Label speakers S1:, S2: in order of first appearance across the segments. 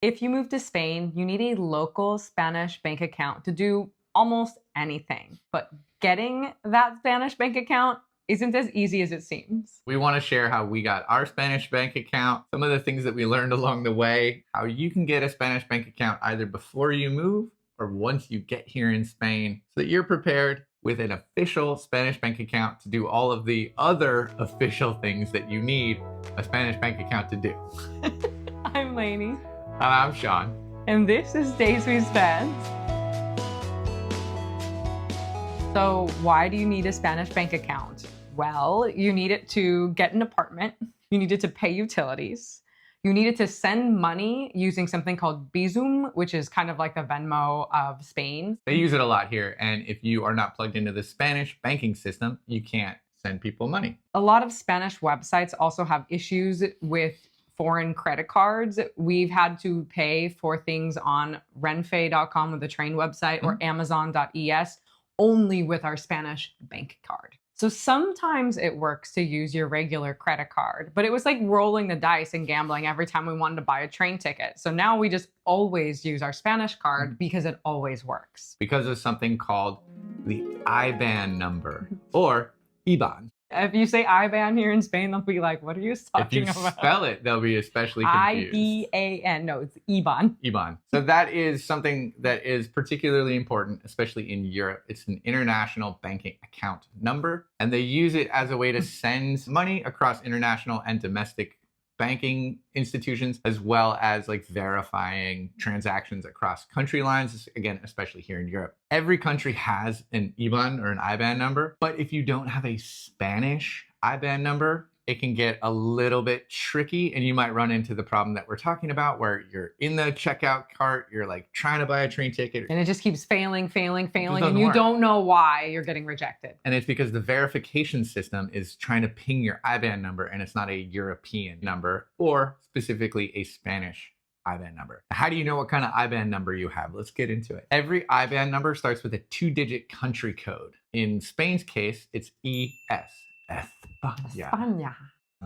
S1: If you move to Spain, you need a local Spanish bank account to do almost anything. But getting that Spanish bank account isn't as easy as it seems.
S2: We want to share how we got our Spanish bank account, some of the things that we learned along the way, how you can get a Spanish bank account either before you move or once you get here in Spain so that you're prepared with an official Spanish bank account to do all of the other official things that you need a Spanish bank account to do.
S1: I'm Lainey.
S2: I'm Shawn.
S1: And this is Days We Spent. So why do you need a Spanish bank account? Well, you need it to get an apartment. You need it to pay utilities. You need it to send money using something called Bizum, which is kind of like the Venmo of Spain.
S2: They use it a lot here. And if you are not plugged into the Spanish banking system, you can't send people money.
S1: A lot of Spanish websites also have issues with foreign credit cards. We've had to pay for things on renfe.com with the train website or amazon.es only with our Spanish bank card. So sometimes it works to use your regular credit card, but it was like rolling the dice and gambling every time we wanted to buy a train ticket. So now we just always use our Spanish card because it always works.
S2: Because of something called the IBAN number or IBAN.
S1: If you say IBAN here in Spain, they'll be like, what are you talking about?
S2: If you spell it, they'll be especially confused.
S1: IBAN. No, it's IBAN.
S2: IBAN. So that is something that is particularly important, especially in Europe. It's an international banking account number, and they use it as a way to send money across international and domestic banking institutions, as well as like verifying transactions across country lines, again, especially here in Europe. Every country has an IBAN or an IBAN number, but if you don't have a Spanish IBAN number, it can get a little bit tricky and you might run into the problem that we're talking about where you're in the checkout cart, you're like trying to buy a train ticket.
S1: And it just keeps failing, and you don't know why you're getting rejected.
S2: And it's because the verification system is trying to ping your IBAN number and it's not a European number or specifically a Spanish IBAN number. How do you know what kind of IBAN number you have? Let's get into it. Every IBAN number starts with a 2-digit country code. In Spain's case, it's ES. España.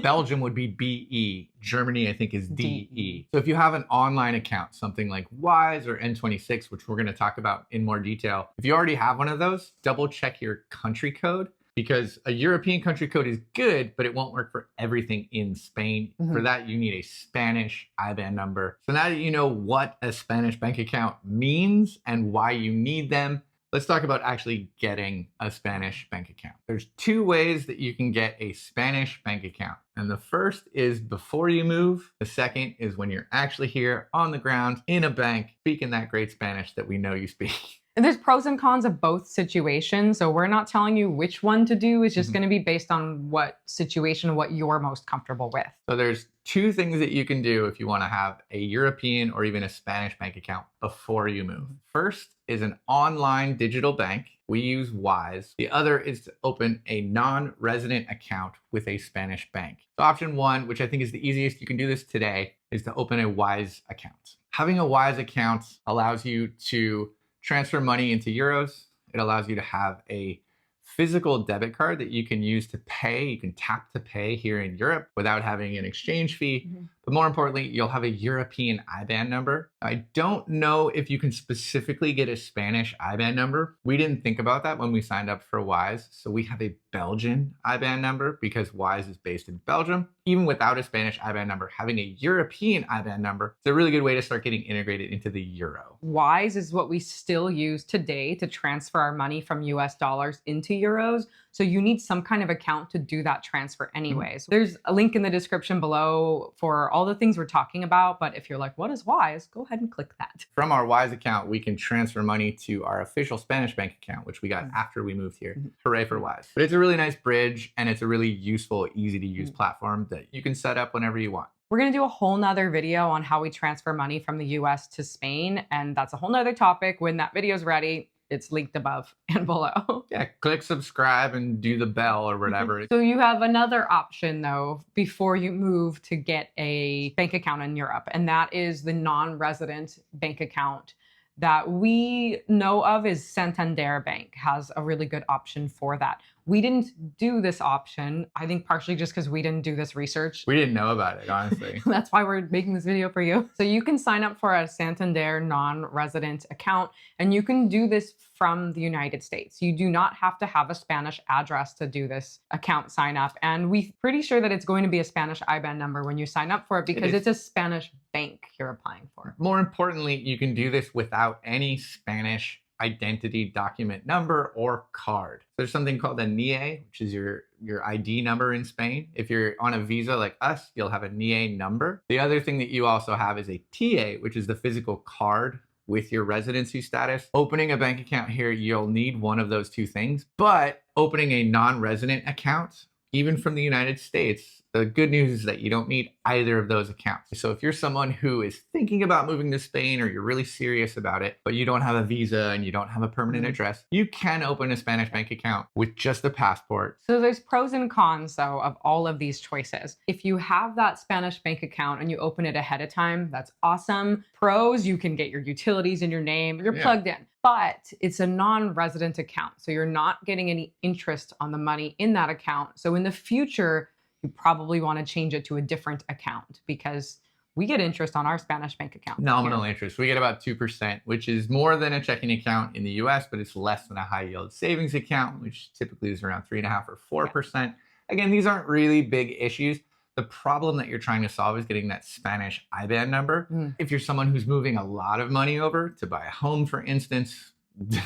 S2: Belgium would be BE. Germany, I think, is DE. So if you have an online account, something like Wise or N26, which we're going to talk about in more detail, if you already have one of those, double check your country code because a European country code is good, but it won't work for everything in Spain. For that, you need a Spanish IBAN number. So now that you know what a Spanish bank account means and why you need them, let's talk about actually getting a Spanish bank account. There's 2 ways that you can get a Spanish bank account. And the first is before you move. The second is when you're actually here on the ground in a bank, speaking that great Spanish that we know you speak.
S1: And there's pros and cons of both situations. So we're not telling you which one to do. It's just going to be based on what situation, what you're most comfortable with.
S2: So there's 2 things that you can do if you want to have a European or even a Spanish bank account before you move. First is an online digital bank. We use Wise. The other is to open a non-resident account with a Spanish bank. So option 1, which I think is the easiest, you can do this today, is to open a Wise account. Having a Wise account allows you to transfer money into euros. It allows you to have a physical debit card that you can use to pay. You can tap to pay here in Europe without having an exchange fee. But more importantly, you'll have a European IBAN number. I don't know if you can specifically get a Spanish IBAN number. We didn't think about that when we signed up for Wise. So we have a Belgian IBAN number because Wise is based in Belgium. Even without a Spanish IBAN number, having a European IBAN number is a really good way to start getting integrated into the euro.
S1: Wise is what we still use today to transfer our money from US dollars into euros. So you need some kind of account to do that transfer anyways. There's a link in the description below for all the things we're talking about. But if you're like, what is Wise? Go ahead and click that.
S2: From our Wise account, we can transfer money to our official Spanish bank account, which we got after we moved here. Hooray for Wise. But it's a really nice bridge and it's a really useful, easy to use platform that you can set up whenever you want.
S1: We're going to do a whole nother video on how we transfer money from the US to Spain. And that's a whole nother topic. When that video is ready, it's linked above and below.
S2: Yeah, click subscribe and do the bell or whatever.
S1: So you have another option though, before you move to get a bank account in Europe. And that is the non-resident bank account that we know of is Santander Bank has a really good option for that. We didn't do this option. I think partially just because we didn't do this research.
S2: We didn't know about it, honestly.
S1: That's why we're making this video for you. So you can sign up for a Santander non-resident account, and you can do this from the United States. You do not have to have a Spanish address to do this account sign up. And we're pretty sure that it's going to be a Spanish IBAN number when you sign up for it because it's a Spanish bank you're applying for.
S2: More importantly, you can do this without any Spanish identity document number or card. There's something called a NIE, which is your ID number in Spain. If you're on a visa like us, you'll have a NIE number. The other thing that you also have is a TA, which is the physical card with your residency status. Opening a bank account here, you'll need one of those two things, but opening a non-resident account, even from the United States, the good news is that you don't need either of those accounts. So if you're someone who is thinking about moving to Spain or you're really serious about it, but you don't have a visa and you don't have a permanent address, you can open a Spanish bank account with just a passport.
S1: So there's pros and cons, though, of all of these choices. If you have that Spanish bank account and you open it ahead of time, that's awesome. Pros, you can get your utilities in your name, you're plugged in. But it's a non-resident account, so you're not getting any interest on the money in that account. So in the future, you probably want to change it to a different account because we get interest on our Spanish bank account.
S2: Nominal interest. We get about 2%, which is more than a checking account in the US, but it's less than a high yield savings account, which typically is around 3.5 or 4%. Again, these aren't really big issues. The problem that you're trying to solve is getting that Spanish IBAN number. If you're someone who's moving a lot of money over to buy a home, for instance,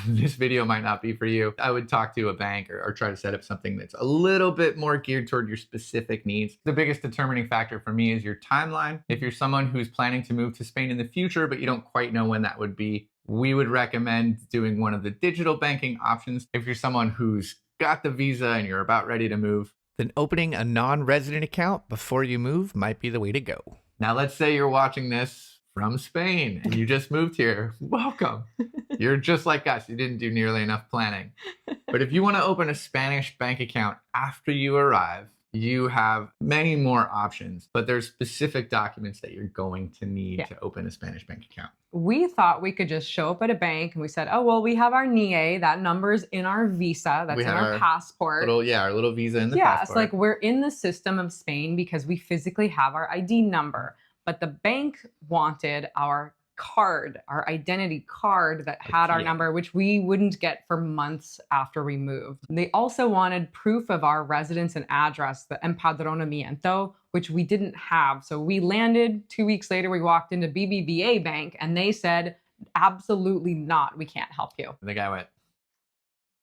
S2: this video might not be for you. I would talk to a bank or try to set up something that's a little bit more geared toward your specific needs. The biggest determining factor for me is your timeline. If you're someone who's planning to move to Spain in the future, but you don't quite know when that would be, we would recommend doing one of the digital banking options. If you're someone who's got the visa and you're about ready to move, then opening a non-resident account before you move might be the way to go. Now, let's say you're watching this from Spain and you just moved here. Welcome. You're just like us. You didn't do nearly enough planning. But if you want to open a Spanish bank account after you arrive, you have many more options, but there's specific documents that you're going to need to open a Spanish bank account.
S1: We thought we could just show up at a bank and we said, oh, well, we have our NIE, that number's in our visa, that's in our passport.
S2: Our little visa in the passport.
S1: Yes, like we're in the system of Spain because we physically have our ID number. But the bank wanted our card, our identity card that had our number, which we wouldn't get for months after we moved. They also wanted proof of our residence and address, the empadronamiento, which we didn't have. So we landed 2 weeks later, we walked into BBVA Bank and they said, absolutely not, we can't help you.
S2: And the guy went.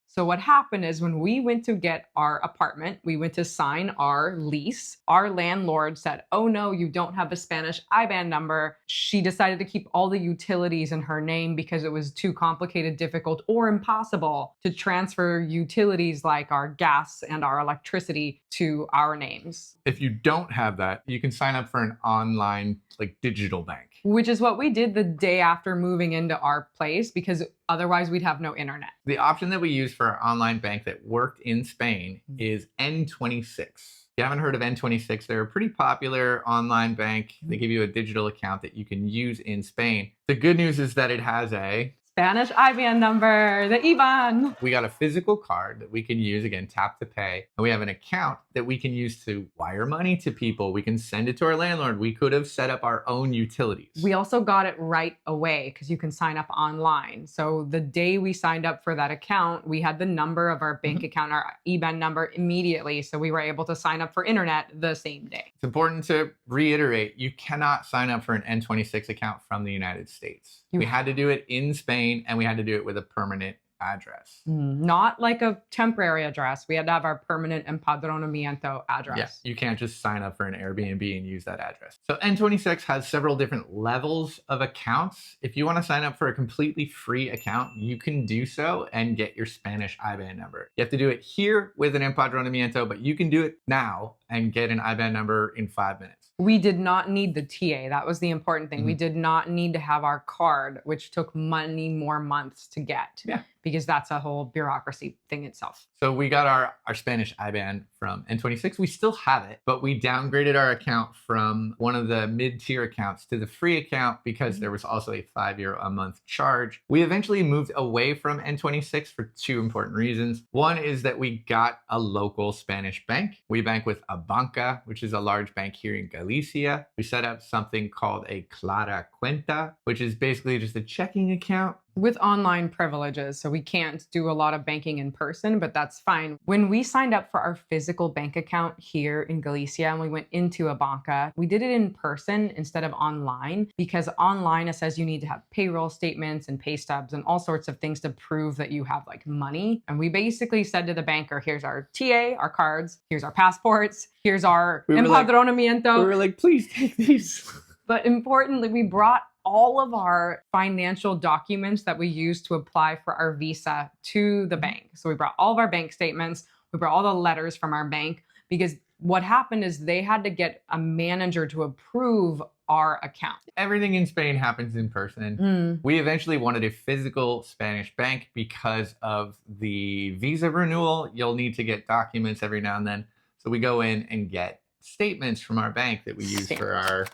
S1: So what happened is when we went to get our apartment, we went to sign our lease. Our landlord said, oh no, you don't have a Spanish IBAN number. She decided to keep all the utilities in her name because it was too complicated, difficult, or impossible to transfer utilities like our gas and our electricity to our names.
S2: If you don't have that, you can sign up for an online digital bank.
S1: Which is what we did the day after moving into our place because otherwise we'd have no internet.
S2: The option that we use for our online bank that worked in Spain is N26. If you haven't heard of N26, they're a pretty popular online bank. They give you a digital account that you can use in Spain. The good news is that it has a
S1: Spanish IBAN number, the IBAN.
S2: We got a physical card that we can use, again, tap to pay. And we have an account that we can use to wire money to people. We can send it to our landlord. We could have set up our own utilities.
S1: We also got it right away because you can sign up online. So the day we signed up for that account, we had the number of our bank account, our IBAN number immediately. So we were able to sign up for internet the same day.
S2: It's important to reiterate, you cannot sign up for an N26 account from the United States. We had to do it in Spain and we had to do it with a permanent address.
S1: Not like a temporary address. We had to have our permanent empadronamiento address.
S2: Yeah, you can't just sign up for an Airbnb and use that address. So N26 has several different levels of accounts. If you want to sign up for a completely free account, you can do so and get your Spanish IBAN number. You have to do it here with an empadronamiento, but you can do it now and get an IBAN number in 5 minutes.
S1: We did not need the TA. That was the important thing. We did not need to have our card, which took many more months to get.
S2: Yeah.
S1: because that's a whole bureaucracy thing itself.
S2: So we got our Spanish IBAN from N26. We still have it, but we downgraded our account from one of the mid-tier accounts to the free account because there was also a €5 a month charge. We eventually moved away from N26 for two important reasons. One is that we got a local Spanish bank. We bank with Abanca, which is a large bank here in Galicia. We set up something called a Clara Cuenta, which is basically just a checking account
S1: with online privileges. So we can't do a lot of banking in person, but that's fine. When we signed up for our physical bank account here in Galicia and we went into Abanca, we did it in person instead of online, because online it says you need to have payroll statements and pay stubs and all sorts of things to prove that you have like money. And we basically said to the banker, here's our TA, our cards, here's our passports, here's our empadronamiento.
S2: We were like, please take these.
S1: But importantly, we brought all of our financial documents that we used to apply for our visa to the bank. So we brought all of our bank statements, we brought all the letters from our bank, because what happened is they had to get a manager to approve our account.
S2: Everything in Spain happens in person. We eventually wanted a physical Spanish bank because of the visa renewal. You'll need to get documents every now and then. So we go in and get statements from our bank that we use for our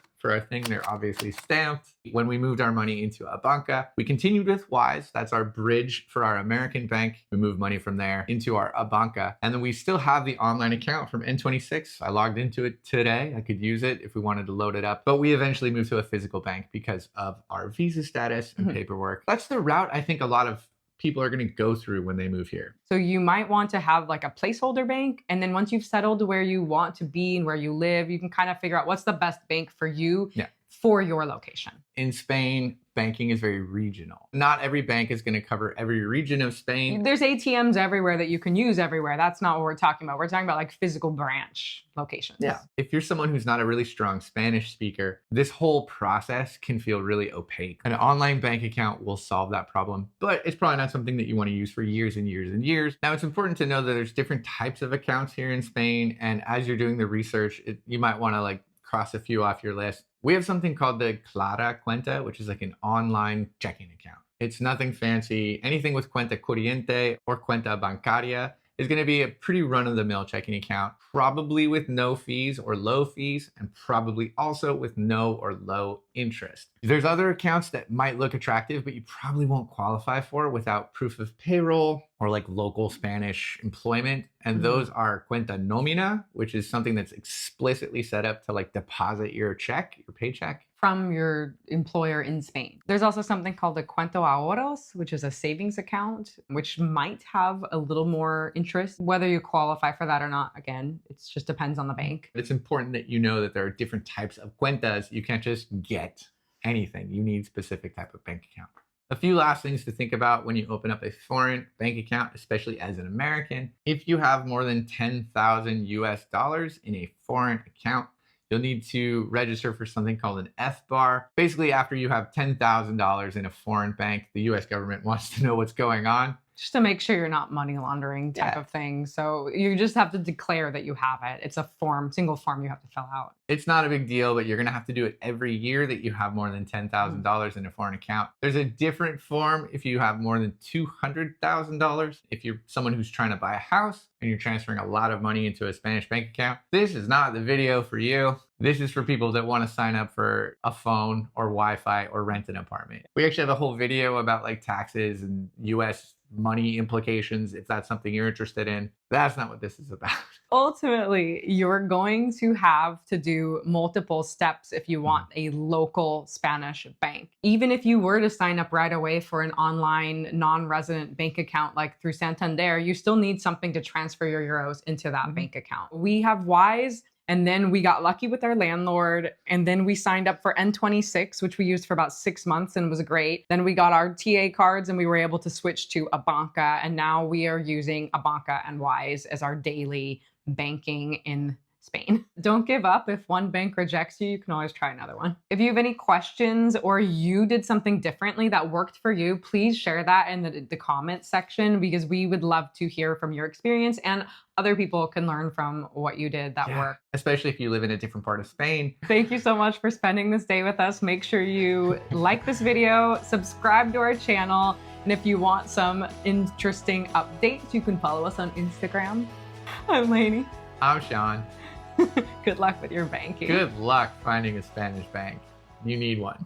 S2: thing. They're obviously stamped. When we moved our money into Abanca, we continued with Wise. That's our bridge for our American bank. We moved money from there into our Abanca. And then we still have the online account from N26. I logged into it today. I could use it if we wanted to load it up. But we eventually moved to a physical bank because of our visa status and paperwork. That's the route I think a lot of people are going to go through when they move here.
S1: So you might want to have like a placeholder bank. And then once you've settled where you want to be and where you live, you can kind of figure out what's the best bank for you for your location.
S2: In Spain, banking is very regional. Not every bank is going to cover every region of Spain.
S1: There's ATMs everywhere that you can use everywhere. That's not what we're talking about. We're talking about like physical branch locations.
S2: Yeah. If you're someone who's not a really strong Spanish speaker, this whole process can feel really opaque. An online bank account will solve that problem, but it's probably not something that you want to use for years and years and years. Now, it's important to know that there's different types of accounts here in Spain. And as you're doing the research, you might want to like cross a few off your list. We have something called the Clara Cuenta, which is like an online checking account. It's nothing fancy. Anything with cuenta corriente or cuenta bancaria is going to be a pretty run-of-the-mill checking account, probably with no fees or low fees, and probably also with no or low interest. There's other accounts that might look attractive, but you probably won't qualify for without proof of payroll or like local Spanish employment. And those are cuenta nómina, which is something that's explicitly set up to like deposit your check, your paycheck,
S1: from your employer in Spain. There's also something called a cuenta ahorros, which is a savings account, which might have a little more interest. Whether you qualify for that or not, again, it just depends on the bank.
S2: It's important that you know that there are different types of cuentas. You can't just get anything. You need specific type of bank account. A few last things to think about when you open up a foreign bank account, especially as an American. If you have more than 10,000 US dollars in a foreign account, you'll need to register for something called an FBAR. Basically, after you have $10,000 in a foreign bank, the US government wants to know what's going on.
S1: Just to make sure you're not money laundering type of thing. So you just have to declare that you have it. It's a form, single form you have to fill out.
S2: It's not a big deal, but you're going to have to do it every year that you have more than $10,000 in a foreign account. There's a different form if you have more than $200,000. If you're someone who's trying to buy a house and you're transferring a lot of money into a Spanish bank account, this is not the video for you. This is for people that want to sign up for a phone or Wi-Fi or rent an apartment. We actually have a whole video about like taxes and US money implications if that's something you're interested in. That's not what this is about.
S1: Ultimately, you're going to have to do multiple steps if you want a local Spanish bank. Even if you were to sign up right away for an online non-resident bank account like through Santander, you still need something to transfer your euros into that bank account. We have Wise. And then we got lucky with our landlord. And then we signed up for N26, which we used for about 6 months and was great. Then we got our TA cards and we were able to switch to Abanca. And now we are using Abanca and Wise as our daily banking in Spain. Don't give up. If one bank rejects you, you can always try another one. If you have any questions or you did something differently that worked for you, please share that in the comment section, because we would love to hear from your experience and other people can learn from what you did that worked.
S2: Especially if you live in a different part of Spain.
S1: Thank you so much for spending this day with us. Make sure you like this video, subscribe to our channel, and And if you want some interesting updates, you can follow us on Instagram. I'm Lainey.
S2: I'm Shawn.
S1: Good luck with your banking.
S2: Good luck finding a Spanish bank. You need one.